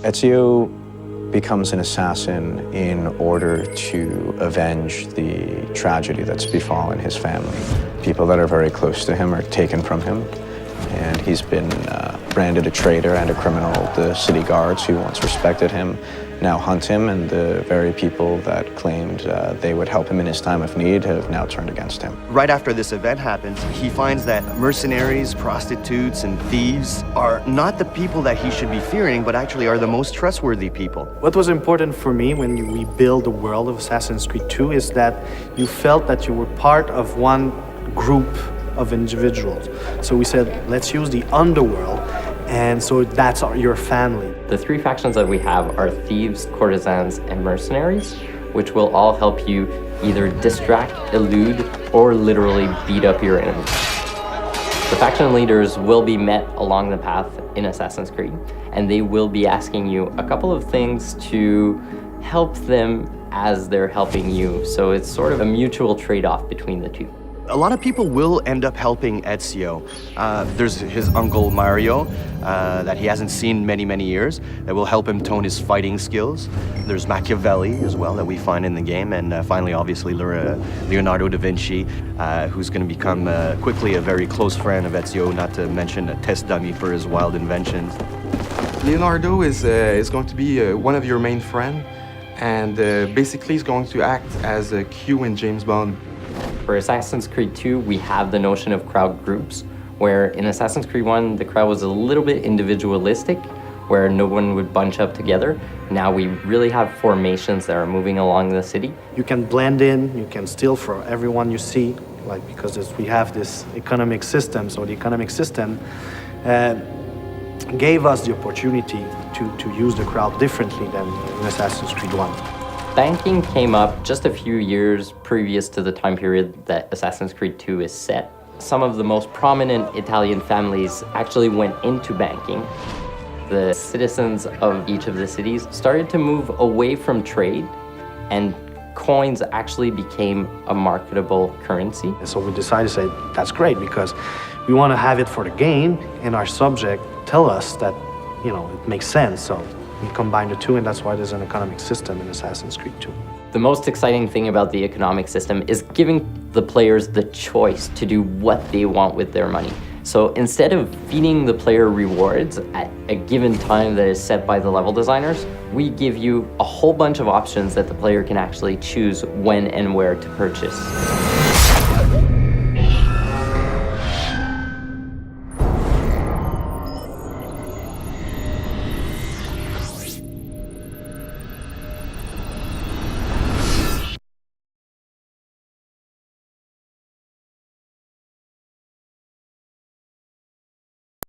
Ezio becomes an assassin in order to avenge the tragedy that's befallen his family. People that are very close to him are taken from him, and he's been branded a traitor and a criminal. The city guards who once respected him now hunt him, and the very people that claimed they would help him in his time of need have now turned against him. Right after this event happens, he finds that mercenaries, prostitutes, and thieves are not the people that he should be fearing, but actually are the most trustworthy people. What was important for me when we built the world of Assassin's Creed 2 is that you felt that you were part of one group of individuals. So we said, let's use the underworld, and so that's your family. The three factions that we have are thieves, courtesans, and mercenaries, which will all help you either distract, elude, or literally beat up your enemies. The faction leaders will be met along the path in Assassin's Creed, and they will be asking you a couple of things to help them as they're helping you. So it's sort of a mutual trade-off between the two. A lot of people will end up helping Ezio. There's his uncle Mario that he hasn't seen many years that will help him tone his fighting skills. There's Machiavelli as well that we find in the game, and finally obviously Leonardo da Vinci, who's going to become quickly a very close friend of Ezio, not to mention a test dummy for his wild inventions. Leonardo is going to be one of your main friends, and basically he's going to act as a Q in James Bond. For Assassin's Creed 2, we have the notion of crowd groups, where in Assassin's Creed 1, the crowd was a little bit individualistic, where no one would bunch up together. Now we really have formations that are moving along the city. You can blend in, you can steal from everyone you see, because we have this economic system. So the economic system gave us the opportunity to use the crowd differently than in Assassin's Creed 1. Banking came up just a few years previous to the time period that Assassin's Creed 2 is set. Some of the most prominent Italian families actually went into banking. The citizens of each of the cities started to move away from trade, and coins actually became a marketable currency. So we decided to say, that's great, because we want to have it for the game, and our subject tell us that, it makes sense. So we combine the two, and that's why there's an economic system in Assassin's Creed 2. The most exciting thing about the economic system is giving the players the choice to do what they want with their money. So instead of feeding the player rewards at a given time that is set by the level designers, we give you a whole bunch of options that the player can actually choose when and where to purchase.